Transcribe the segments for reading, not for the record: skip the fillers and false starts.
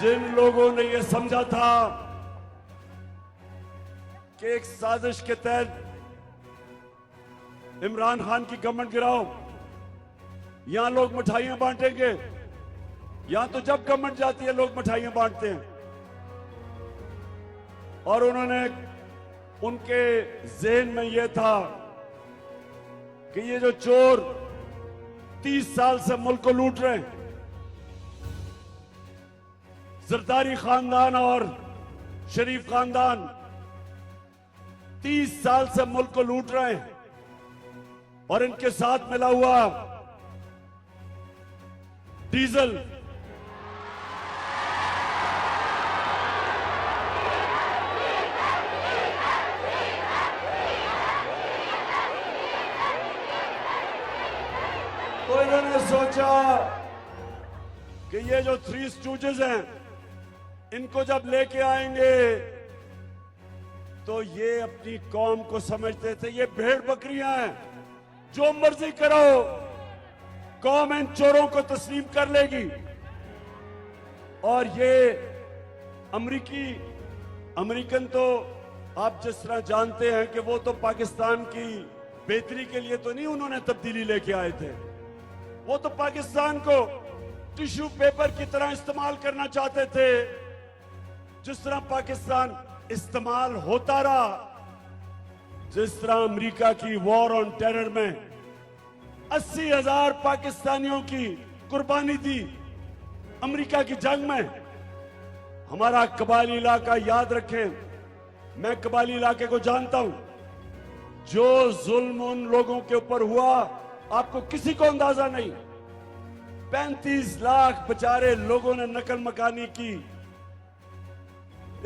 जिन लोगों ने यह समझा था कि एक साजिश के तहत इमरान खान की गवर्नमेंट गिराओ, यहां लोग मिठाइयां बांटेंगे, यहां तो जब गवर्नमेंट जाती है लोग मिठाइयां बांटते हैं, और उन्होंने उनके ज़हन में यह था कि ये जो चोर 30 साल से मुल्क को लूट रहे हैं, जरदारी खानदान और शरीफ खानदान 30 साल से मुल्क को लूट रहे हैं, और इनके साथ मिला हुआ डीजल तो इन्होंने सोचा कि ये जो थ्री स्टूजेस हैं, इनको जब लेके आएंगे तो ये अपनी कौम को समझते थे ये भेड़ बकरियां हैं, जो मर्जी करो कौम इन चोरों को तस्लीम कर लेगी। और ये अमेरिकन तो आप जिस तरह जानते हैं कि वो तो पाकिस्तान की बेहतरी के लिए तो नहीं उन्होंने तब्दीली लेके आए थे, वो तो पाकिस्तान को टिश्यू पेपर की तरह इस्तेमाल करना चाहते थे। जिस तरह पाकिस्तान इस्तेमाल होता रहा, जिस तरह अमेरिका की वॉर ऑन टेरर में 80,000 पाकिस्तानियों की कुर्बानी दी अमेरिका की जंग में। हमारा कबायली इलाका याद रखें, मैं कबायली इलाके को जानता हूं, जो जुल्म उन लोगों के ऊपर हुआ आपको किसी को अंदाजा नहीं। 35 लाख बेचारे लोगों ने नकल मकानी की।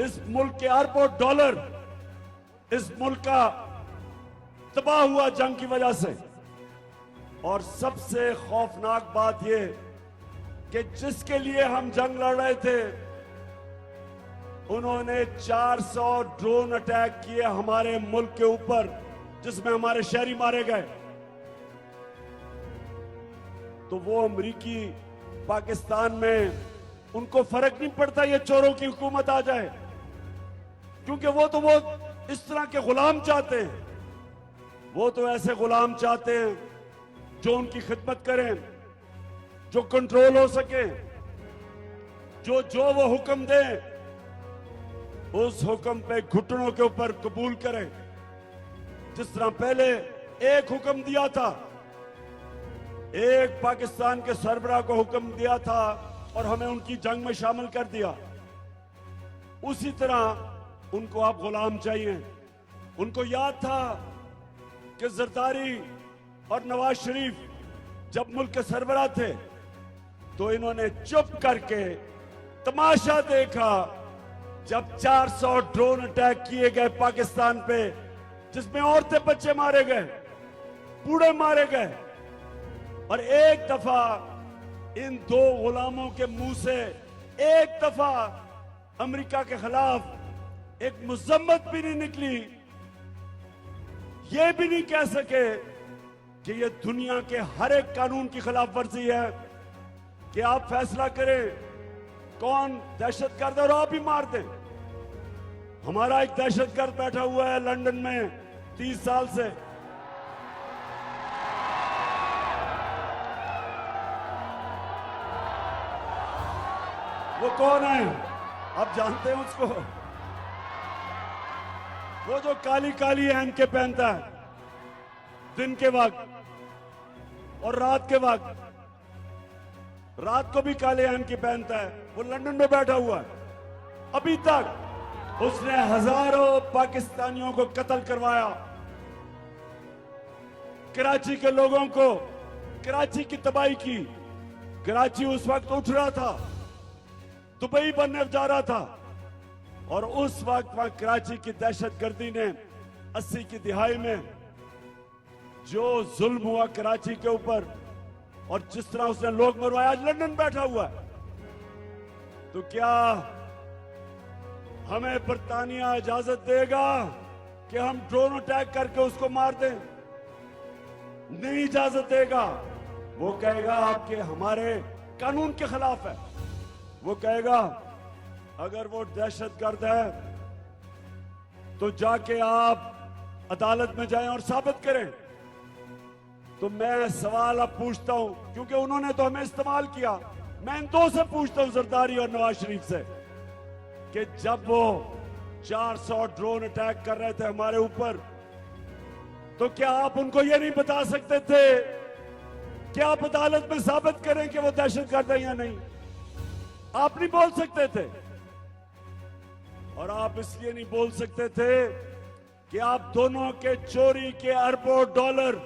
इस मुल्क के अरबों डॉलर इस मुल्क का तबाह हुआ जंग की वजह से। और सबसे खौफनाक बात यह कि जिसके लिए हम जंग लड़ रहे थे, उन्होंने 400 ड्रोन अटैक किए हमारे मुल्क के ऊपर, जिसमें हमारे शहरी मारे गए। तो वो अमरीकी पाकिस्तान में उनको फर्क नहीं पड़ता ये चोरों की हुकूमत आ जाए, क्योंकि वो इस तरह के गुलाम चाहते हैं। वो तो ऐसे गुलाम चाहते हैं जो उनकी खिदमत करें, जो कंट्रोल हो सके, जो वो हुक्म दे उस हुक्म पे घुटनों के ऊपर कबूल करें। जिस तरह पहले एक हुक्म दिया था, एक पाकिस्तान के सरबराह को हुक्म दिया था और हमें उनकी जंग में शामिल कर दिया, उसी तरह उनको आप गुलाम चाहिए। उनको याद था कि जरदारी और नवाज शरीफ जब मुल्क के सरबराह थे तो इन्होंने चुप करके तमाशा देखा जब 400 ड्रोन अटैक किए गए पाकिस्तान पे, जिसमें औरतें बच्चे मारे गए, बूढ़े मारे गए। और एक दफा इन दो गुलामों के मुंह से एक दफा अमेरिका के खिलाफ एक मुजम्मत भी नहीं निकली। ये भी नहीं कह सके कि ये दुनिया के हर एक कानून की खिलाफ वर्जी है कि आप फैसला करें कौन दहशतगर्द और आप ही मार दें। हमारा एक दहशतगर्द बैठा हुआ है लंदन में 30 साल से, वो कौन है आप जानते हैं उसको? वो जो काली काली एनके पहनता है दिन के वक्त और रात के वक्त, रात को भी काले एनके पहनता है, वो लंदन में बैठा हुआ है। अभी तक उसने हजारों पाकिस्तानियों को कत्ल करवाया, कराची के लोगों को, कराची की तबाही की। कराची उस वक्त उठ रहा था, दुबई बनने जा रहा था, और उस वक्त वहां कराची की दहशतगर्दी ने 80 की दिहाई में जो जुल्म हुआ कराची के ऊपर और जिस तरह उसने लोग मरवाया, आज लंदन बैठा हुआ है। तो क्या हमें बरतानिया इजाजत देगा कि हम ड्रोन अटैक करके उसको मार दें? नहीं इजाजत देगा। वो कहेगा आपके हमारे कानून के खिलाफ है। वो कहेगा अगर वो दहशतगर्द है तो जाके आप अदालत में जाएं और साबित करें। तो मैं सवाल अब पूछता हूं, क्योंकि उन्होंने तो हमें इस्तेमाल किया। मैं इन दो से पूछता हूं, जरदारी और नवाज शरीफ से, कि जब वो 400 ड्रोन अटैक कर रहे थे हमारे ऊपर, तो क्या आप उनको ये नहीं बता सकते थे कि आप अदालत में साबित करें कि वो दहशतगर्द है या नहीं? आप नहीं बोल सकते थे। और आप इसलिए नहीं बोल सकते थे कि आप दोनों के चोरी के अरबों डॉलर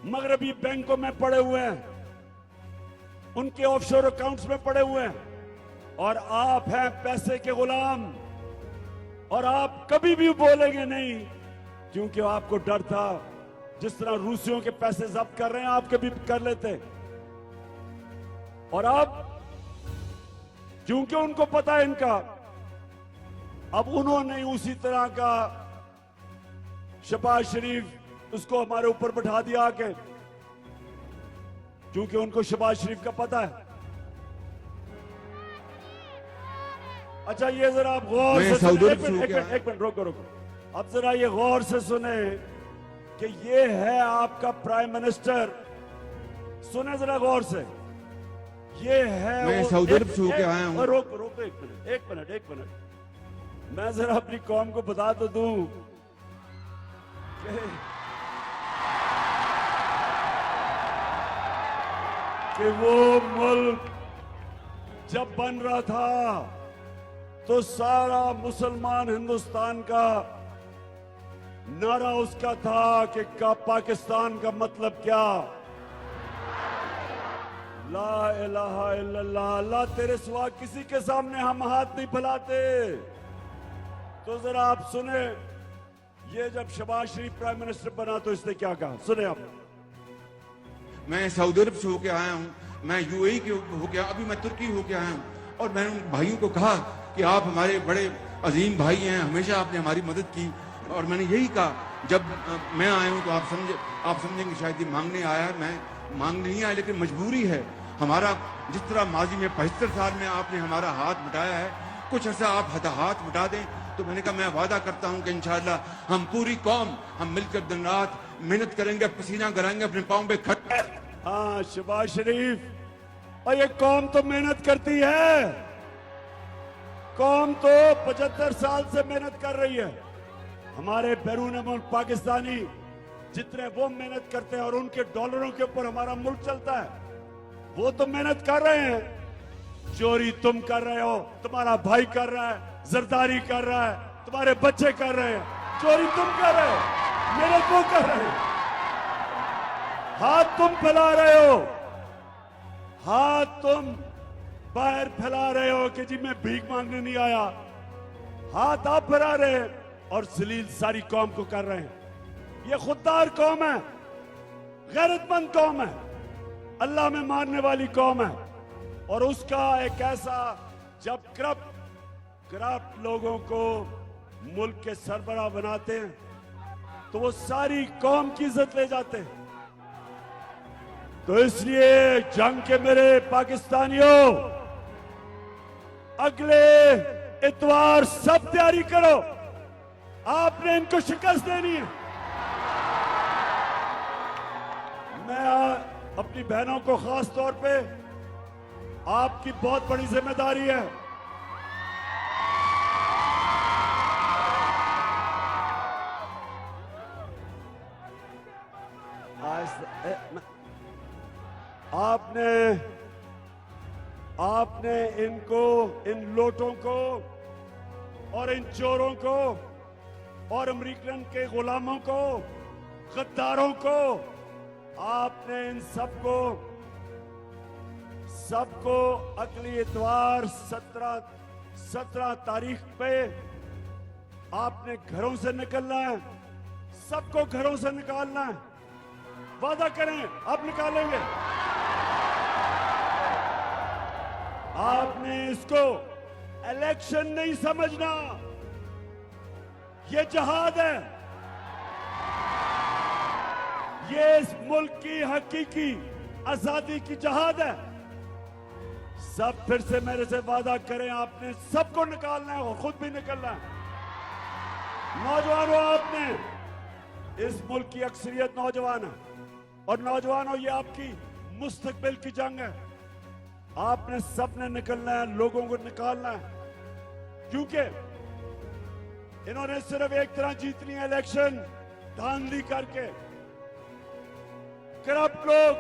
मगरबी बैंकों में पड़े हुए हैं, उनके ऑफशोर अकाउंट्स में पड़े हुए हैं, और आप हैं पैसे के गुलाम। और आप कभी भी बोलेंगे नहीं, क्योंकि आपको डर था, जिस तरह रूसियों के पैसे जब्त कर रहे हैं आपके भी कर लेते। और अब क्योंकि उनको पता है इनका, अब उन्होंने उसी तरह का शहबाज शरीफ उसको हमारे ऊपर बैठा दिया आके, क्योंकि उनको शहबाज शरीफ का पता है। अच्छा, ये जरा आप गौर से सुने, एक मिनट रोको। अब जरा ये गौर से सुने कि ये है आपका प्राइम मिनिस्टर। सुने जरा गौर से, ये है। मैं सऊदी अरब से होके आया हूं। रोको एक मिनट। मैं जरा अपनी कौम को बता तो दूं कि वो मुल्क जब बन रहा था तो सारा मुसलमान हिंदुस्तान का नारा उसका था कि पाकिस्तान का मतलब क्या? ला इलाहा इल्लल्लाह, अल्लाह तेरे सिवा किसी के सामने हम हाथ नहीं फैलाते। तो जरा आप सुने, ये जब शहबाज शरीफ प्राइम मिनिस्टर बना तो इसने क्या कहा, सुने आप। मैं सऊदी अरब से होके आया हूँ, मैं यूएई के होके, अभी मैं तुर्की होके आया हूँ, और मैंने उन भाइयों को कहा कि आप हमारे बड़े अजीम भाई हैं, हमेशा आपने हमारी मदद की। और मैंने यही कहा, जब मैं आया हूँ तो आप समझेंगे शायद ये मांगने आया है। मैं मांगने नहीं आया, लेकिन मजबूरी है हमारा। जिस तरह माजी में 75 साल में आपने हमारा हाथ मिटाया है, कुछ ऐसा आप हाथ मिटा दें। तो मैंने कहा मैं वादा करता हूं कि इंशाअल्लाह हम पूरी कौम हम मिलकर दिन रात मेहनत करेंगे, पसीना कराएंगे, अपने पांव पे खट। हाँ शहबाज शरीफ, और ये कौम तो मेहनत करती है। कौम तो 75 साल से मेहनत कर रही है। हमारे बैरून मुल्क पाकिस्तानी जितने वो मेहनत करते हैं और उनके डॉलरों के ऊपर हमारा मुल्क चलता है, वो तो मेहनत कर रहे हैं। चोरी तुम कर रहे हो, तुम्हारा भाई कर रहा है, जरदारी कर रहा है, तुम्हारे बच्चे कर रहे हैं। चोरी तुम कर रहे हो, मेहनत वो कर रहे हैं। हाथ तुम फैला रहे हो, हाथ तुम बाहर फैला रहे हो कि जी मैं भीख मांगने नहीं आया। हाथ आप फैला रहे हैं और जलील सारी कौम को कर रहे हैं। ये खुददार कौम है, गैरतमंद कौम है, अल्लाह में मानने वाली कौम है। और उसका एक ऐसा, जब करप्ट लोगों को मुल्क के सरबराह बनाते हैं तो वो सारी कौम की इज्जत ले जाते हैं। तो इसलिए जंग के मेरे पाकिस्तानियों, अगले इतवार सब तैयारी करो, आपने इनको शिकस्त देनी है। मैं अपनी बहनों को खास तौर पे, आपकी बहुत बड़ी जिम्मेदारी है। आपने इनको, इन लोटों को और इन चोरों को और अमेरिकन के गुलामों को, गद्दारों को, आपने इन सबको अगली इतवार 17 तारीख पे आपने घरों से निकलना है। सबको घरों से निकालना है। वादा करें आप निकालेंगे। आपने इसको इलेक्शन नहीं समझना, ये जहाद है। ये इस मुल्क की हकीकी आजादी की जहाद है। सब फिर से मेरे से वादा करें, आपने सबको निकालना है और खुद भी निकलना है। नौजवानों, आपने इस मुल्क की अक्सरियत नौजवान है और नौजवानों, ये आपकी मुस्तकबिल की जंग है। आपने सबने निकलना है, लोगों को निकालना है, क्योंकि इन्होंने सिर्फ एक तरह जीतनी है इलेक्शन, धांधली करके। करप्ट लोग,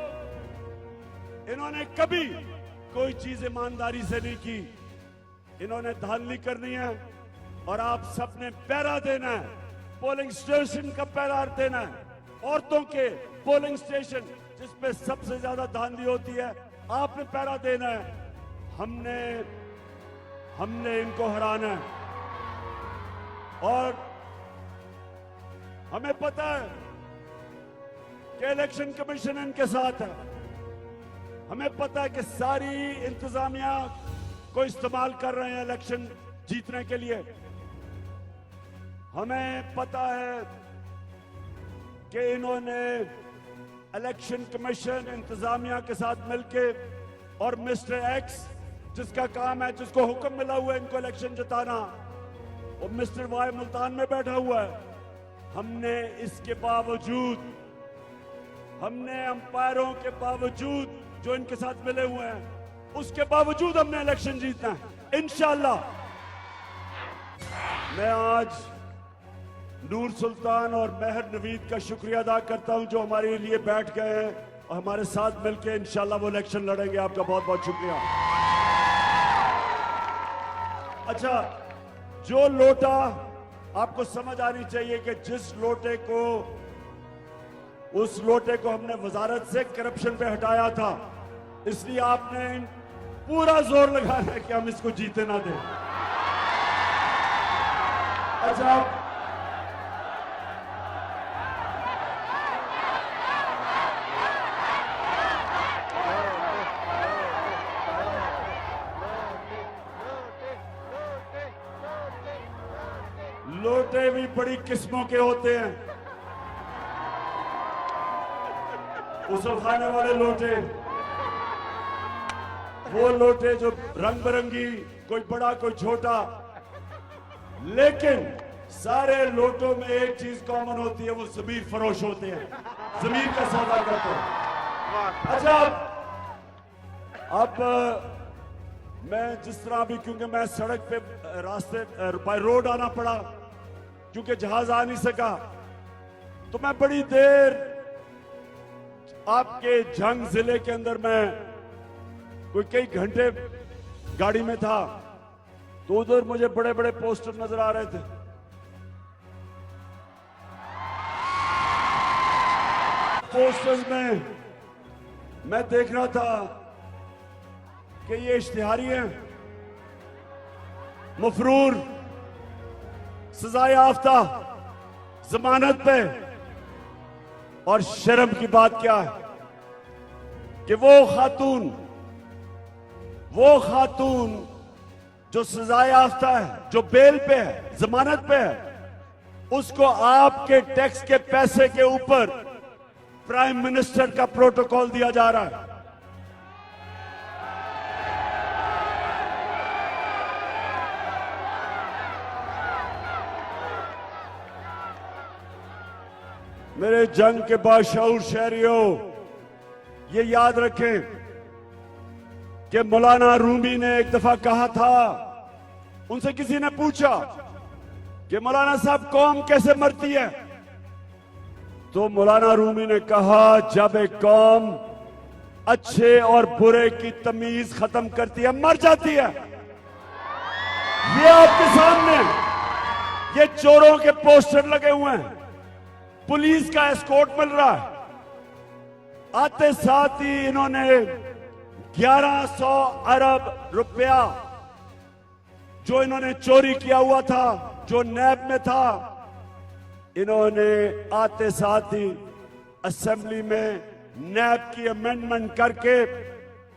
इन्होंने कभी कोई चीज ईमानदारी से नहीं की, इन्होंने धांधली करनी है और आप सबने पहरा देना है। पोलिंग स्टेशन का पहरा देना है, औरतों के पोलिंग स्टेशन जिसमें सबसे ज्यादा धांधली होती है, आपने पहरा देना है। हमने इनको हराना है और हमें पता है कि इलेक्शन कमीशन इनके साथ है। हमें पता है कि सारी इंतजामिया को इस्तेमाल कर रहे हैं इलेक्शन जीतने के लिए। हमें पता है कि इन्होंने इलेक्शन कमीशन इंतजामिया के साथ मिलके और मिस्टर एक्स जिसका काम है, जिसको हुक्म मिला हुआ है इनको इलेक्शन जिताना, वो मिस्टर वाई मुल्तान में बैठा हुआ है। हमने इसके बावजूद, हमने अंपायरों के बावजूद जो इनके साथ मिले हुए हैं, उसके बावजूद हमने इलेक्शन जीतना है इंशाअल्लाह। मैं आज नूर सुल्तान और मेहर नवीद का शुक्रिया अदा करता हूं जो हमारे लिए बैठ गए हैं और हमारे साथ मिलकर इंशाअल्लाह वो इलेक्शन लड़ेंगे। आपका बहुत बहुत शुक्रिया। अच्छा, जो लोटा, आपको समझ आनी चाहिए कि जिस लोटे को, उस लोटे को हमने वजारत से करप्शन पे हटाया था, इसलिए आपने पूरा जोर लगाना है कि हम इसको जीते ना दें। अच्छा, लोटे भी बड़ी किस्मों के होते हैं। उसे खाने वाले लोटे, वो लोटे जो रंग बिरंगी, कोई बड़ा कोई छोटा, लेकिन सारे लोटों में एक चीज कॉमन होती है, वो जमीर फरोश होते हैं, जमीर का सौदा करते हैं। अच्छा, अब मैं जिस तरह भी, क्योंकि मैं सड़क पे रास्ते बाय रोड आना पड़ा क्योंकि जहाज आ नहीं सका, तो मैं बड़ी देर आपके जंग जिले के अंदर मैं कोई कई घंटे गाड़ी में था, तो उधर मुझे बड़े बड़े पोस्टर नजर आ रहे थे। पोस्टर्स में मैं देख रहा था कि ये इश्तिहारी हैं, मफरूर, सजा याफ्ता, जमानत पे। और शर्म की बात क्या है कि वो खातून जो सजा याफ्ता है, जो बेल पे है, जमानत पे है, उसको आपके टैक्स के पैसे के ऊपर प्राइम मिनिस्टर का प्रोटोकॉल दिया जा रहा है। मेरे जंग के बाशऊर शहरियों, ये याद रखें कि मौलाना रूमी ने एक दफा कहा था, उनसे किसी ने पूछा कि मौलाना साहब कौम कैसे मरती है, तो मौलाना रूमी ने कहा, जब एक कौम अच्छे और बुरे की तमीज खत्म करती है, मर जाती है। ये आपके सामने ये चोरों के पोस्टर लगे हुए हैं, पुलिस का एस्कॉर्ट मिल रहा है। आते साथ ही इन्होंने 1100 अरब रुपया जो इन्होंने चोरी किया हुआ था, जो नैब में था, इन्होंने आते साथ ही असेंबली में नैब की अमेंडमेंट करके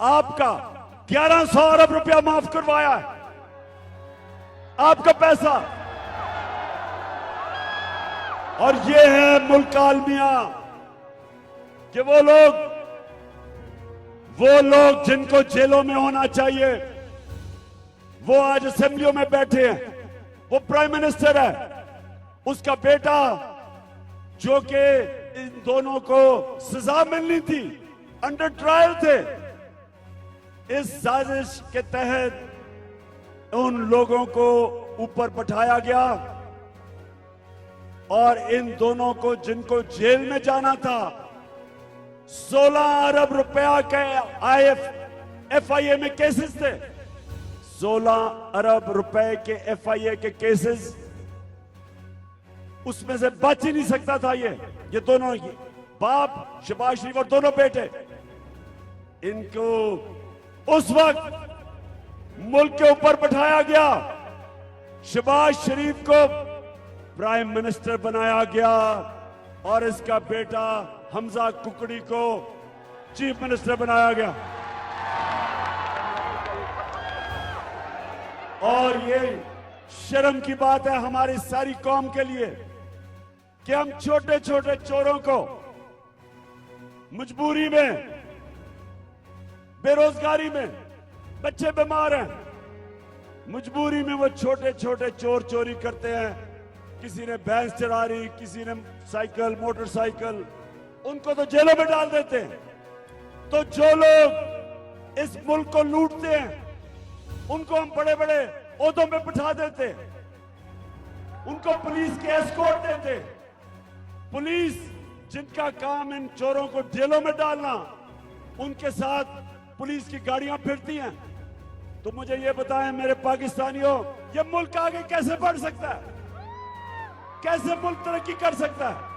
आपका 1100 अरब रुपया माफ करवाया है, आपका पैसा। और ये है मुल्क आलमिया कि वो लोग वो लोग जिनको जेलों में होना चाहिए वो आज असेंबलियों में बैठे हैं। वो प्राइम मिनिस्टर है, उसका बेटा जो कि इन दोनों को सजा मिलनी थी, अंडर ट्रायल थे। इस साजिश के तहत उन लोगों को ऊपर बैठाया गया और इन दोनों को जिनको जेल में जाना था 16 अरब रुपया के FIA में केसेस थे। 16 अरब रुपए के FIA के केसेस, उसमें से बच ही नहीं सकता था ये दोनों बाप शहबाज शरीफ और दोनों बेटे। इनको उस वक्त मुल्क के ऊपर बैठाया गया, शहबाज शरीफ को प्राइम मिनिस्टर बनाया गया और इसका बेटा हमजा कुकड़ी को चीफ मिनिस्टर बनाया गया। और ये शर्म की बात है हमारी सारी कौम के लिए कि हम छोटे छोटे चोरों को मजबूरी में, बेरोजगारी में, बच्चे बीमार हैं, मजबूरी में वो छोटे छोटे चोर चोरी करते हैं। किसी ने भैंस चरा रही, किसी ने साइकिल, मोटरसाइकिल, उनको तो जेलों में डाल देते हैं। तो जो लोग इस मुल्क को लूटते हैं उनको हम बड़े बड़े ओहदों में बिठा देते हैं, उनको पुलिस के एस्कॉर्ट देते। पुलिस जिनका काम इन चोरों को जेलों में डालना, उनके साथ पुलिस की गाड़ियां फिरती हैं। तो मुझे ये बताएं मेरे पाकिस्तानियों, ये मुल्क आगे कैसे बढ़ सकता है, कैसे मुल्क तरक्की कर सकता है?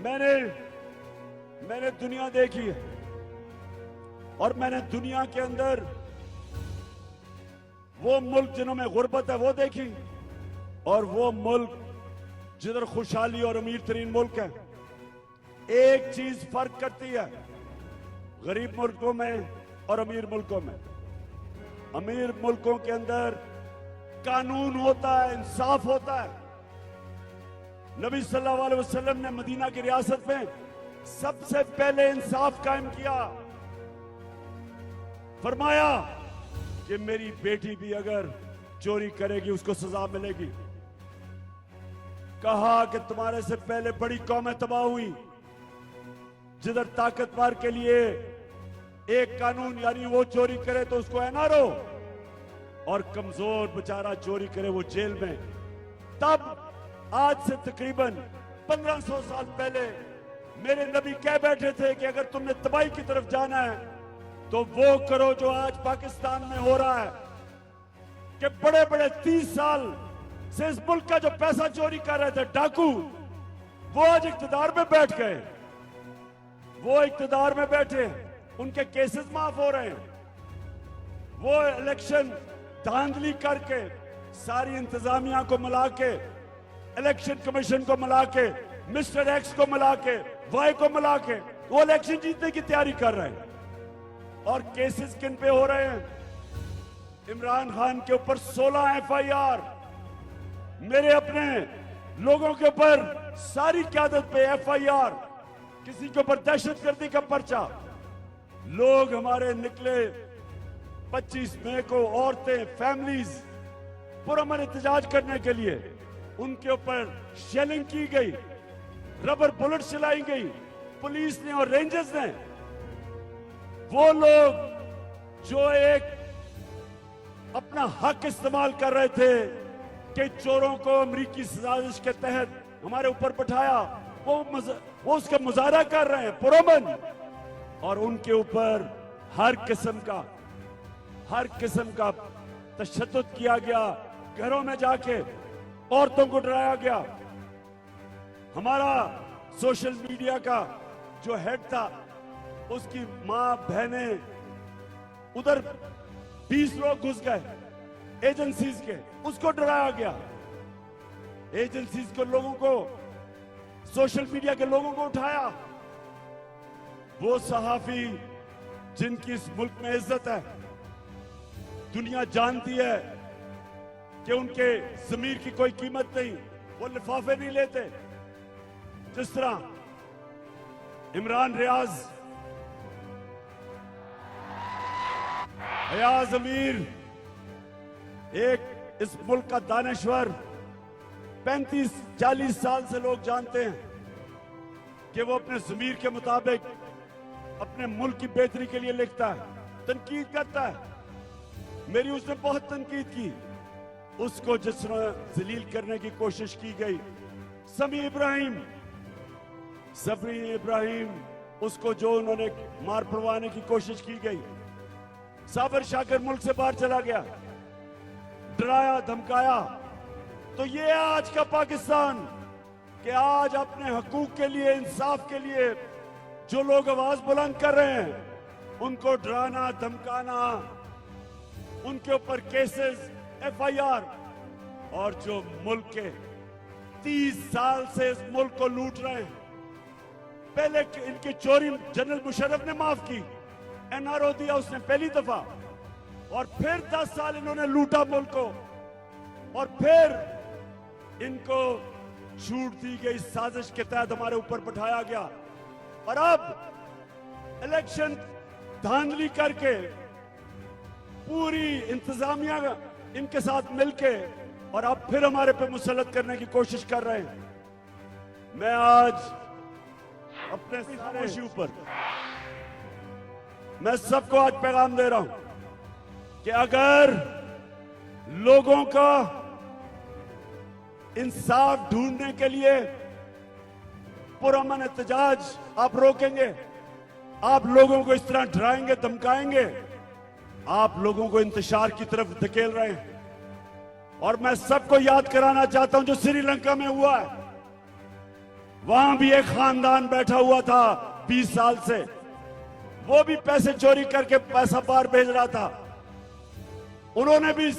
मैंने दुनिया देखी है और मैंने दुनिया के अंदर वो मुल्क जिन्हों में गुर्बत है वो देखी, और वो मुल्क जिधर खुशहाली और अमीर तरीन मुल्क है। एक चीज फर्क करती है गरीब मुल्कों में और अमीर मुल्कों में। अमीर मुल्कों के अंदर कानून होता है, इंसाफ होता है। नबी सल्लल्लाहु अलैहि वसल्लम ने मदीना की रियासत में सबसे पहले इंसाफ कायम किया। फरमाया कि मेरी बेटी भी अगर चोरी करेगी उसको सजा मिलेगी। कहा कि तुम्हारे से पहले बड़ी कौमें तबाह हुई जिधर ताकतवर के लिए एक कानून, यानी वो चोरी करे तो उसको एनआरओ, और कमजोर बेचारा चोरी करे वो जेल में। तब आज से तकरीबन 1500 साल पहले मेरे नबी कह बैठे थे कि अगर तुमने तबाही की तरफ जाना है तो वो करो जो आज पाकिस्तान में हो रहा है, कि बड़े बड़े 30 साल से इस मुल्क का जो पैसा चोरी कर रहे थे डाकू, वो आज इक्तदार में बैठ गए। वो इक्तदार में बैठे, उनके केसेस माफ हो रहे हैं। वो इलेक्शन धांधली करके सारी इंतजामिया को मिला के, इलेक्शन कमीशन को मिला के, मिस्टर एक्स को मिला के, वाई को मिला के वो इलेक्शन जीतने की तैयारी कर रहे हैं। और केसेस किन पे हो रहे हैं? इमरान खान के ऊपर 16 FIR, मेरे अपने लोगों के ऊपर, सारी क्यादत पे FIR, किसी के ऊपर दहशतगर्दी का पर्चा। लोग हमारे निकले 25 मई को, औरतें, फैमिलीज पुरअमन एहतजाज करने के लिए, उनके ऊपर शेलिंग की गई, रबर बुलेट चलाई गई पुलिस ने और रेंजर्स ने। वो लोग जो एक अपना हक इस्तेमाल कर रहे थे कि चोरों को अमरीकी साजिश के तहत हमारे ऊपर बैठाया, वो उसका मुजाहरा कर रहे हैं पुरअमन, और उनके ऊपर हर किस्म का तशद्दुद किया गया। घरों में जाके औरतों को डराया गया। हमारा सोशल मीडिया का जो हेड था, उसकी मां, बहनें, उधर 20 लोग घुस गए एजेंसीज के, उसको डराया गया। एजेंसीज के लोगों को, सोशल मीडिया के लोगों को उठाया। वो सहाफी जिनकी इस मुल्क में इज्जत है, दुनिया जानती है कि उनके ज़मीर की कोई कीमत नहीं, वो लिफाफे नहीं लेते। जिस तरह इमरान रियाज फयाज अमीर एक इस मुल्क का दानश्वर 35-40 साल से लोग जानते हैं कि वो अपने ज़मीर के मुताबिक अपने मुल्क की बेहतरी के लिए लिखता है, तनकीद करता है। मेरी उसने बहुत तनकीद की, उसको जिस तरह जलील करने की कोशिश की गई। समी इब्राहिम उसको जो उन्होंने मार पड़वाने की कोशिश की गई। साबर शाकिर मुल्क से बाहर चला गया, डराया धमकाया। तो ये है आज का पाकिस्तान कि आज अपने हकूक के लिए, इंसाफ के लिए जो लोग आवाज बुलंद कर रहे हैं, उनको डराना धमकाना, उनके ऊपर केसेस, FIR, और जो मुल्क के 30 साल से इस मुल्क को लूट रहे हैं। पहले इनकी चोरी जनरल मुशर्रफ ने माफ की, NRO दिया उसने पहली दफा, और फिर 10 साल इन्होंने लूटा मुल्क को, और फिर इनको छूट दी गई, साजिश के तहत हमारे ऊपर बैठाया गया। और अब इलेक्शन धांधली करके पूरी इंतजामिया इनके साथ मिलके और अब फिर हमारे पे मुसल्लत करने की कोशिश कर रहे हैं। मैं आज अपने खामोशी ऊपर मैं सबको आज पैगाम दे रहा हूं कि अगर लोगों का इंसाफ ढूंढने के लिए पुरअमन एहतजाज आप रोकेंगे, आप लोगों को इस तरह डराएंगे धमकाएंगे, आप लोगों को इंतशार की तरफ धकेल रहे हैं। और मैं सबको याद कराना चाहता हूं जो श्रीलंका में हुआ है, वहां भी एक खानदान बैठा हुआ था 20 साल से, वो भी पैसे चोरी करके पैसा बाहर भेज रहा था। उन्होंने भी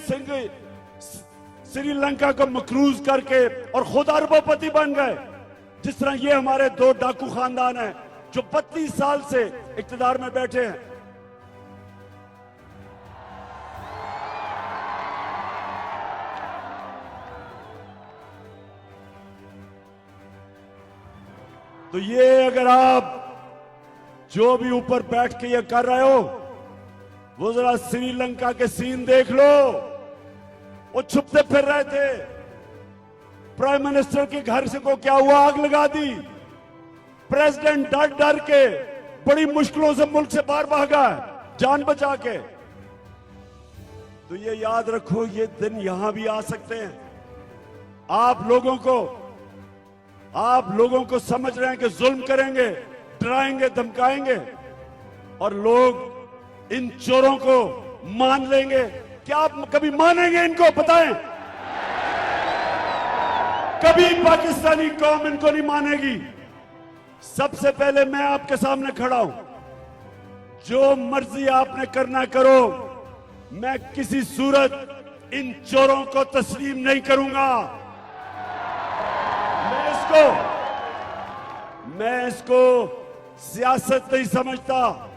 श्रीलंका को मकरूज करके और खुद अरबोपति बन गए। जिस तरह ये हमारे 2 डाकू खानदान हैं जो 32 साल से इक्तदार में बैठे हैं। तो ये अगर आप जो भी ऊपर बैठ के ये कर रहे हो, वो जरा श्रीलंका के सीन देख लो। वो छुपते फिर रहे थे, प्राइम मिनिस्टर के घर से को क्या हुआ, आग लगा दी। प्रेसिडेंट डर डर के बड़ी मुश्किलों से मुल्क से बाहर भागा है, जान बचा के। तो ये याद रखो, ये दिन यहां भी आ सकते हैं। आप लोगों को समझ रहे हैं कि जुल्म करेंगे, डराएंगे धमकाएंगे, और लोग इन चोरों को मान लेंगे। क्या आप कभी मानेंगे इनको? बताएं। कभी पाकिस्तानी कौम इनको नहीं मानेगी। सबसे पहले मैं आपके सामने खड़ा हूं, जो मर्जी आपने करना करो, मैं किसी सूरत इन चोरों को तस्लीम नहीं करूंगा। मैं इसको सियासत नहीं समझता।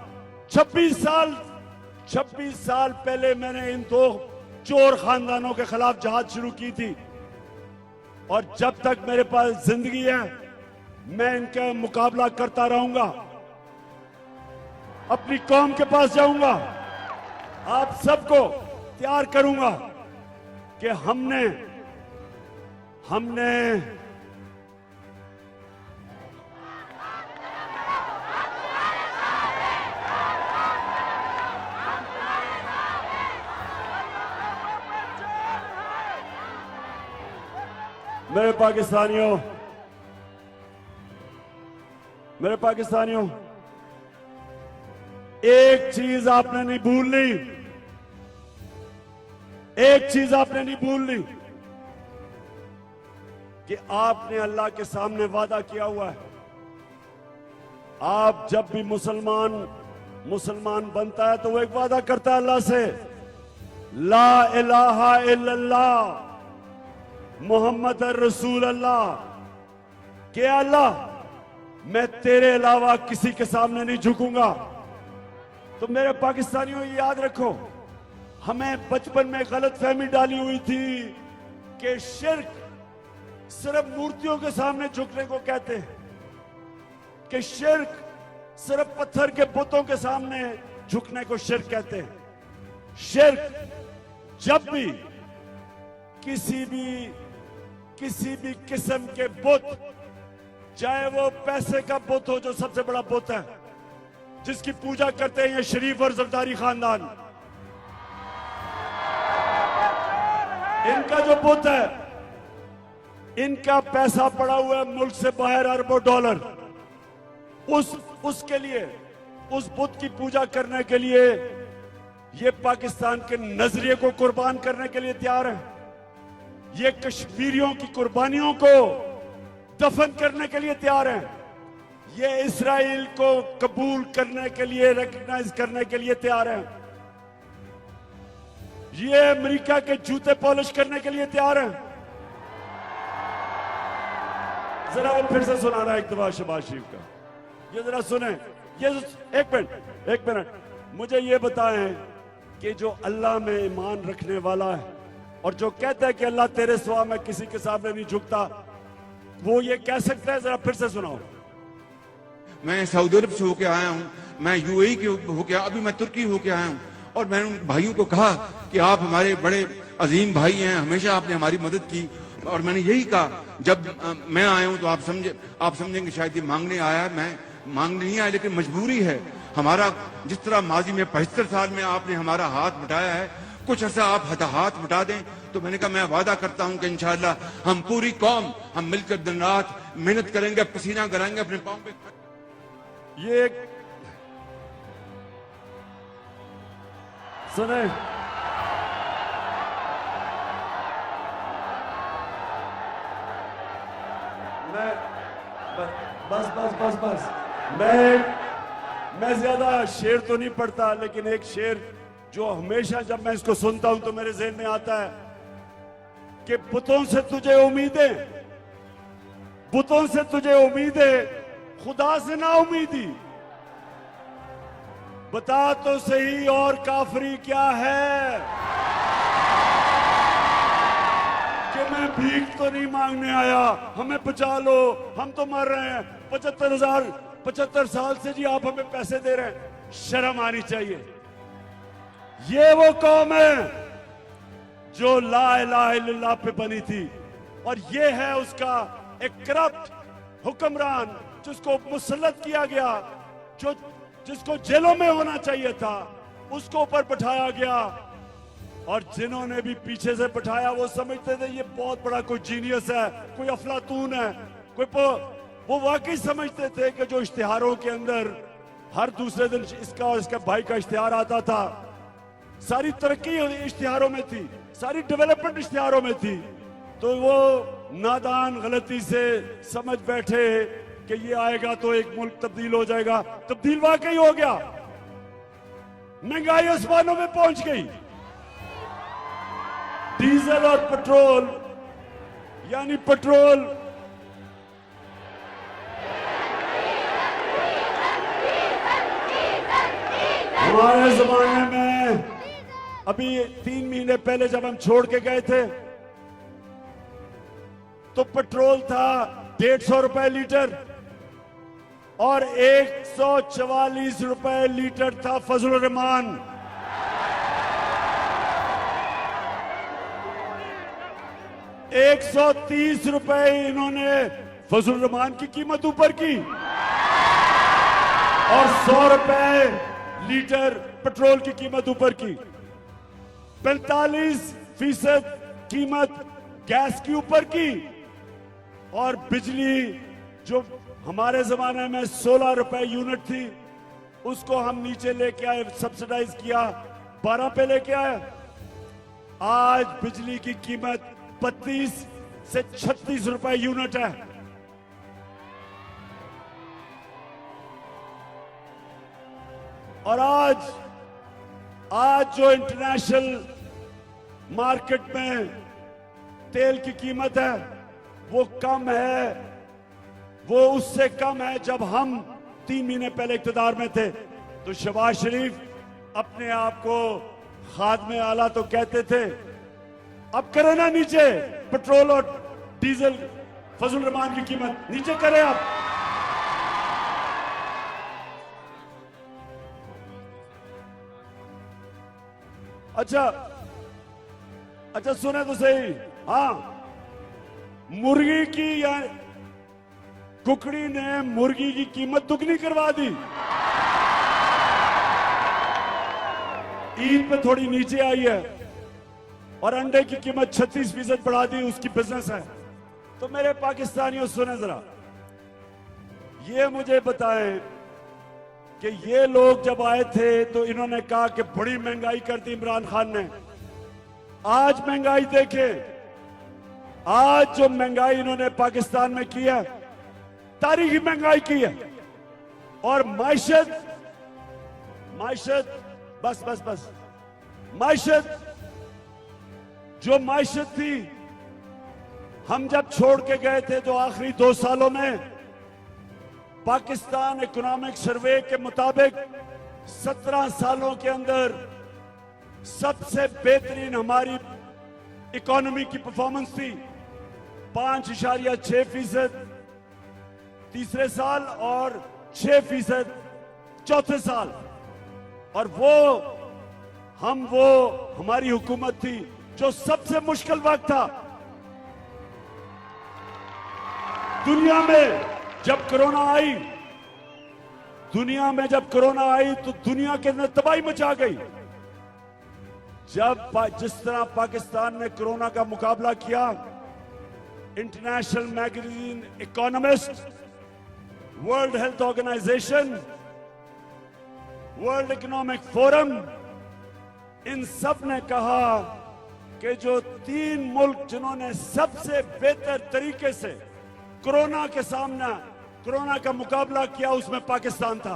26 साल पहले मैंने इन 2 चोर खानदानों के खिलाफ जहाद शुरू की थी, और जब तक मेरे पास जिंदगी है मैं इनका मुकाबला करता रहूंगा। अपनी कौम के पास जाऊंगा, आप सबको तैयार करूंगा कि हमने मेरे पाकिस्तानियों, एक चीज आपने नहीं भूलनी, कि आपने अल्लाह के सामने वादा किया हुआ है। आप जब भी मुसलमान बनता है तो वो एक वादा करता है अल्लाह से, ला इलाहा इल्लल्लाह मोहम्मद रसूल अल्लाह, के अल्लाह मैं तेरे अलावा किसी के सामने नहीं झुकूंगा। तो मेरे पाकिस्तानियों ये याद रखो, हमें बचपन में गलत फहमी डाली हुई थी कि शिर्क सिर्फ मूर्तियों के सामने झुकने को कहते हैं, कि शिर्क सिर्फ पत्थर के बुतों के सामने झुकने को शिर्क कहते हैं। शिर्क जब भी किसी भी किस्म के बुत, चाहे वो पैसे का बुत हो जो सबसे बड़ा बुत है, जिसकी पूजा करते हैं ये शरीफ और जरदारी खानदान, इनका जो बुत है, इनका पैसा पड़ा हुआ है मुल्क से बाहर अरबों डॉलर, उसके लिए, उस बुत की पूजा करने के लिए ये पाकिस्तान के नजरिए को कुर्बान करने के लिए तैयार है। ये कश्मीरियों की कुर्बानियों को दफन करने के लिए तैयार है। ये इस्राइल को कबूल करने के लिए, रिकॉग्नाइज करने के लिए तैयार है। ये अमेरिका के जूते पॉलिश करने के लिए तैयार है। जरा वो फिर से सुना रहा है एक दफा शहबाज शरीफ का, ये जरा सुने। ये एक मिनट मुझे ये बताएं कि जो अल्लाह में ईमान रखने वाला है और जो कहता है कि अल्लाह तेरे सिवा मैं किसी के सामने नहीं झुकता, वो ये कह सकता है? जरा फिर से सुनाओ। मैं सऊदी अरब से होके आया हूँ, मैं यूएई के होके, अभी मैं तुर्की होके आया हूँ, और मैंने उन भाइयों को कहा कि आप हमारे बड़े अजीम भाई हैं, हमेशा आपने हमारी मदद की। और मैंने यही कहा, जब मैं आया हूँ तो आप समझेंगे शायद ये मांगने आया, मैं मांगने नहीं आया, लेकिन मजबूरी है हमारा। जिस तरह माजी में 75 साल में आपने हमारा हाथ बटाया है, कुछ ऐसा आप हाथ बटा दें। तो मैंने कहा मैं वादा करता हूं कि इंशाअल्लाह हम पूरी कौम हम मिलकर दिन रात मेहनत करेंगे, पसीना कराएंगे अपने पांव पे। ये सुने, मैं बस मैं ज्यादा शेर तो नहीं पढ़ता, लेकिन एक शेर जो हमेशा जब मैं इसको सुनता हूं तो मेरे ज़हन में आता है कि बुतों से तुझे उम्मीदें, खुदा से ना उम्मीदी। बता तो सही और काफरी क्या है, कि मैं भीख तो नहीं मांगने आया, हमें बचा लो, हम तो मर रहे हैं। 75 साल से जी आप हमें पैसे दे रहे हैं, शर्म आनी चाहिए। ये वो कौम है जो ला इलाहा इल्लल्लाह पे बनी थी, और ये है उसका एक करप्ट हुक्मरान जिसको मुसल्लत किया गया, जिसको जेलों में होना चाहिए था, उसको ऊपर बैठाया गया। और जिन्होंने भी पीछे से बैठाया वो समझते थे ये बहुत बड़ा कोई जीनियस है, कोई अफलातून है, वो वाकई समझते थे कि जो इश्तिहारों के अंदर हर दूसरे दिन इसका और इसका भाई का इश्तिहार आता था, सारी तरक्की इश्तिहारों में थी, सारी डेवलपमेंट इश्तिहारों में थी, तो वो नादान गलती से समझ बैठे कि ये आएगा तो एक मुल्क तब्दील हो जाएगा। तब्दील वाकई हो गया, महंगाई आसमानों में पहुंच गई। डीजल और पेट्रोल, यानी पेट्रोल हमारे जमाने में, अभी 3 महीने पहले जब हम छोड़ के गए थे तो पेट्रोल था 150 रुपए लीटर और 144 रुपए लीटर था फजलुर रहमान। 130 रुपए इन्होंने फजलुर रहमान की कीमत ऊपर की और 100 रुपए लीटर पेट्रोल की कीमत ऊपर की। 45% कीमत गैस की ऊपर की, और बिजली जो हमारे जमाने में 16 रुपए यूनिट थी उसको हम नीचे लेके आए, सब्सिडाइज किया, 12 पे लेके आए। आज बिजली की कीमत 32 से 36 रुपए यूनिट है। और आज जो इंटरनेशनल मार्केट में तेल की कीमत है वो कम है, वो उससे कम है जब हम 3 महीने पहले इक्तदार में थे। तो शहबाज शरीफ अपने आप को खादमे आला तो कहते थे, अब करें ना नीचे पेट्रोल और डीजल फजलुर रहमान की कीमत नीचे करें आप। अच्छा अच्छा, सुने तो सही। हाँ, मुर्गी की या कुकड़ी ने मुर्गी की कीमत दुगनी करवा दी। ईद पे थोड़ी नीचे आई है और अंडे की कीमत 36% बढ़ा दी, उसकी बिजनेस है। तो मेरे पाकिस्तानियों सुने जरा, ये मुझे बताएं कि ये लोग जब आए थे तो इन्होंने कहा कि बड़ी महंगाई कर दी इमरान खान ने। आज महंगाई देखें, आज जो महंगाई इन्होंने पाकिस्तान में की है, तारीखी महंगाई की है। और माइशत बस बस बस माइशत, जो माइशत थी, हम जब छोड़ के गए थे तो आखिरी 2 सालों में पाकिस्तान इकोनॉमिक सर्वे के मुताबिक 17 सालों के अंदर सबसे बेहतरीन हमारी इकोनॉमी की परफॉर्मेंस थी। 5.6% तीसरे साल और 6% चौथे साल। और वो हमारी हुकूमत थी जो सबसे मुश्किल वक्त था दुनिया में। जब कोरोना आई, तो दुनिया के अंदर तबाही मचा गई। जिस तरह पाकिस्तान ने कोरोना का मुकाबला किया, international magazine Economist, World Health Organization, World Economic Forum, इन सब ने कहा कि जो 3 मुल्क जिन्होंने सबसे बेहतर तरीके से कोरोना का मुकाबला किया, उसमें पाकिस्तान था।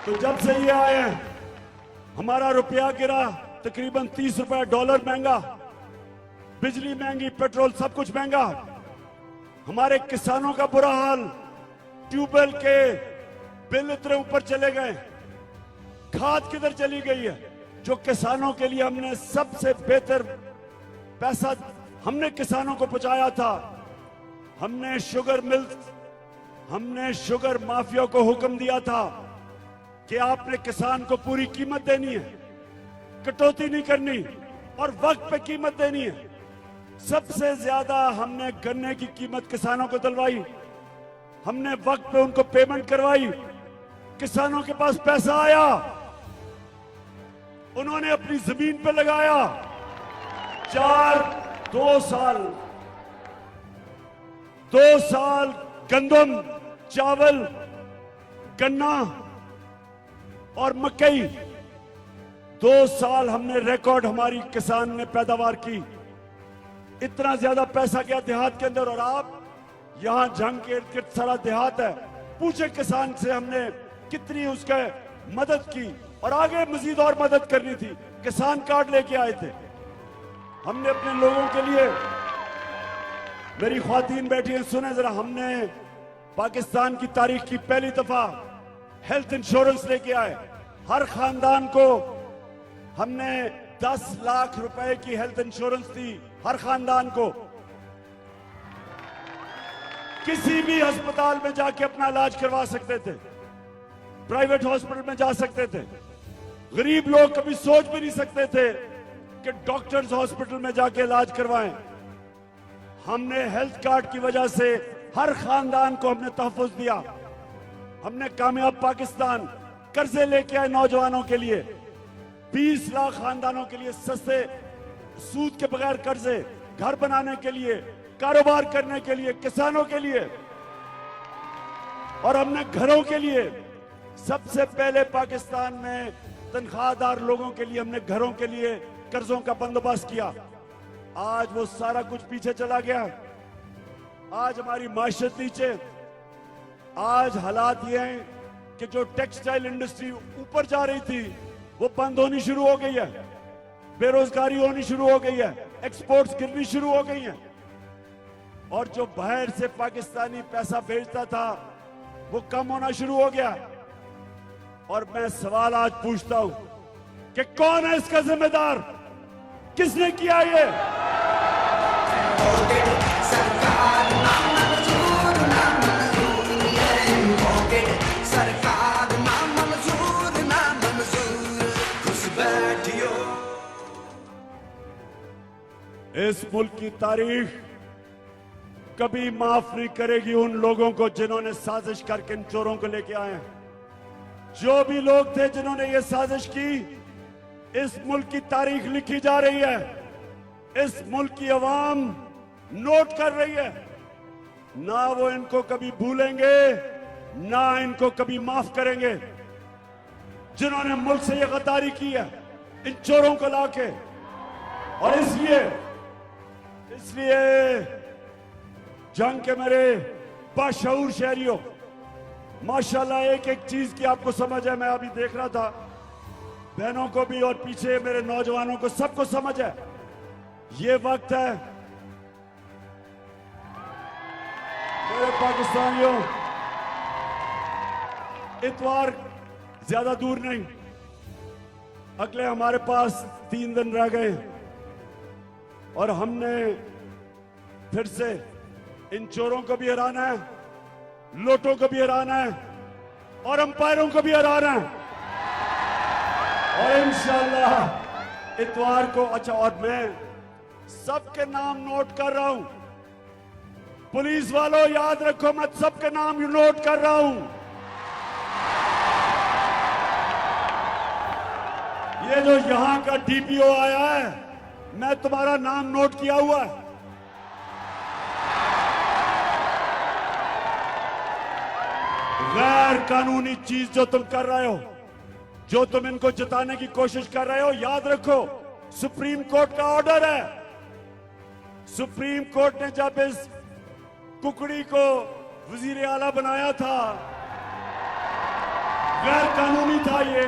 तो जब से ये आए, हमारा रुपया गिरा, तकरीबन 30 रुपए डॉलर महंगा, बिजली महंगी, पेट्रोल सब कुछ महंगा। हमारे किसानों का बुरा हाल, ट्यूबवेल के बिल इतने ऊपर चले गए, खाद किधर चली गई है। जो किसानों के लिए हमने सबसे बेहतर पैसा हमने किसानों को पहुंचाया था। हमने शुगर माफिया को हुक्म दिया था कि आपने किसान को पूरी कीमत देनी है, कटौती नहीं करनी, और वक्त पे कीमत देनी है। सबसे ज्यादा हमने गन्ने की कीमत किसानों को दिलवाई, हमने वक्त पे उनको पेमेंट करवाई। किसानों के पास पैसा आया, उन्होंने अपनी जमीन पे लगाया। 2 साल गंदम, चावल, गन्ना और मकई, 2 साल हमने रिकॉर्ड हमारी किसान ने पैदावार की। इतना ज्यादा पैसा गया देहात के अंदर। और आप यहां जंग के इर्द गिर्द सारा देहात है, पूछे किसान से हमने कितनी उसके मदद की, और आगे मजीद और मदद करनी थी। किसान कार्ड लेके आए थे हमने अपने लोगों के लिए। मेरी ख्वातीन बैठी हैं, सुने जरा, हमने पाकिस्तान की तारीख की पहली दफा हेल्थ इंश्योरेंस लेके आए। हर खानदान को हमने 10 लाख रुपए की हेल्थ इंश्योरेंस दी, हर खानदान को। किसी भी अस्पताल में जाके अपना इलाज करवा सकते थे, प्राइवेट हॉस्पिटल में जा सकते थे। गरीब लोग कभी सोच भी नहीं सकते थे कि डॉक्टर्स हॉस्पिटल में जाके इलाज करवाएं। हमने हेल्थ कार्ड की वजह से हर खानदान को हमने तहफ़्फ़ुज़ दिया। हमने कामयाब पाकिस्तान कर्जे लेके आए नौजवानों के लिए, 20 लाख खानदानों के लिए सस्ते सूद के बगैर कर्जे, घर बनाने के लिए, कारोबार करने के लिए, किसानों के लिए। और हमने घरों के लिए सबसे पहले पाकिस्तान में तनख्वाहदार लोगों के लिए हमने घरों के लिए कर्जों का बंदोबस्त किया। आज वो सारा कुछ पीछे चला गया। आज हमारी माशरत नीचे। आज हालात ये हैं कि जो टेक्सटाइल इंडस्ट्री ऊपर जा रही थी वो बंद होनी शुरू हो गई है, बेरोजगारी होनी शुरू हो गई है, एक्सपोर्ट्स गिरनी शुरू हो गई हैं। और जो बाहर से पाकिस्तानी पैसा भेजता था वो कम होना शुरू हो गया। और मैं सवाल आज पूछता हूं कि कौन है इसका जिम्मेदार? किसने किया ये? इस मुल्क की तारीख कभी माफ नहीं करेगी उन लोगों को जिन्होंने साजिश करके इन चोरों को लेके आए हैं। जो भी लोग थे जिन्होंने ये साजिश की, इस मुल्क की तारीख लिखी जा रही है, इस मुल्क की अवाम नोट कर रही है। ना वो इनको कभी भूलेंगे, ना इनको कभी माफ करेंगे। जिन्होंने मुल्क से ये गद्दारी की है इन चोरों को लाके, और इसलिए जंग के मेरे बाशऊर शहरियों, माशाल्लाह एक एक चीज की आपको समझ है। मैं अभी देख रहा था, बहनों को भी और पीछे मेरे नौजवानों को सबको समझ है। ये वक्त है मेरे पाकिस्तानियों, इतवार ज्यादा दूर नहीं, अगले हमारे पास 3 दिन रह गए और हमने फिर से इन चोरों को भी हराना है, लोटों को भी हराना है और अंपायरों को भी हराना है। और इंशाअल्लाह इतवार को, अच्छा, और मैं सबके नाम नोट कर रहा हूं। पुलिस वालों याद रखो, मैं सबके नाम नोट कर रहा हूं। ये जो यहां का डीपीओ आया है, मैं तुम्हारा नाम नोट किया हुआ है। गैर कानूनी चीज जो तुम कर रहे हो, जो तुम इनको जिताने की कोशिश कर रहे हो, याद रखो सुप्रीम कोर्ट का ऑर्डर है। सुप्रीम कोर्ट ने जब इस कुकड़ी को वजीर आला बनाया था, गैर कानूनी था, ये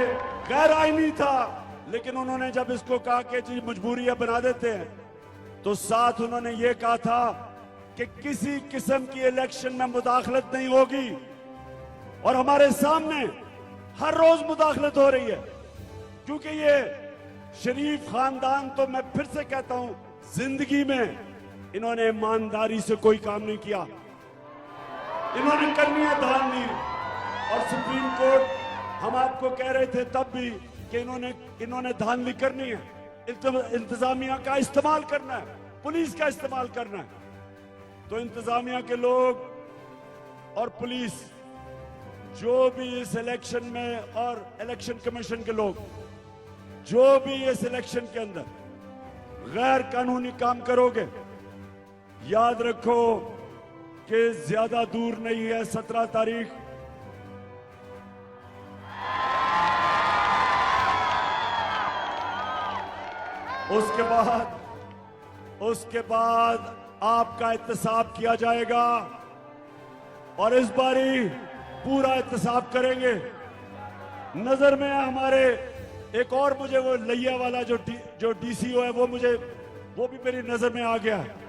गैर आईनी था, लेकिन उन्होंने जब इसको कहा कि जी मजबूरी है बना देते हैं, तो साथ उन्होंने ये कहा था कि किसी किस्म की इलेक्शन में मुदाखलत नहीं होगी। और हमारे सामने हर रोज मुदाखलत हो रही है, क्योंकि ये शरीफ खानदान, तो मैं फिर से कहता हूं, जिंदगी में इन्होंने ईमानदारी से कोई काम नहीं किया। इन्होंने करनी है धांधली। और सुप्रीम कोर्ट, हम आपको कह रहे थे तब भी कि इन्होंने धांधली करनी है, इंतजामिया का इस्तेमाल करना है, पुलिस का इस्तेमाल करना है। तो इंतजामिया के लोग और पुलिस, जो भी इस इलेक्शन में, और इलेक्शन कमीशन के लोग, जो भी इस इलेक्शन के अंदर गैर कानूनी काम करोगे, याद रखो कि ज्यादा दूर नहीं है 17 तारीख। उसके बाद आपका एहतसाब किया जाएगा, और इस बारी पूरा एहतसाब करेंगे। नजर में हमारे एक और, मुझे वो लैया वाला जो डीसीओ है, वो भी मेरी नजर में आ गया है।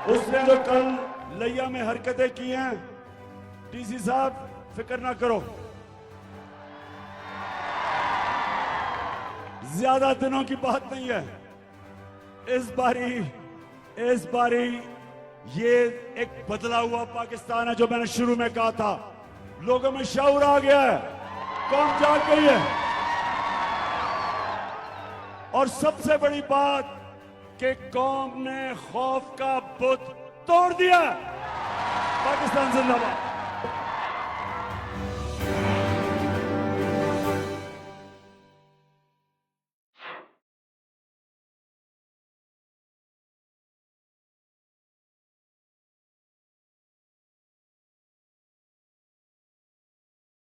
उसने जो कल लैया में हरकतें की हैं, डीसी साहब फिक्र ना करो, ज्यादा दिनों की बात नहीं है। इस बारी ये एक बदला हुआ पाकिस्तान है, जो मैंने शुरू में कहा था। लोगों में शऊर आ गया है, कौम जाग गई है। और सबसे बड़ी बात कि कौम ने खौफ का बुत तोड़ दिया। पाकिस्तान जिंदाबाद।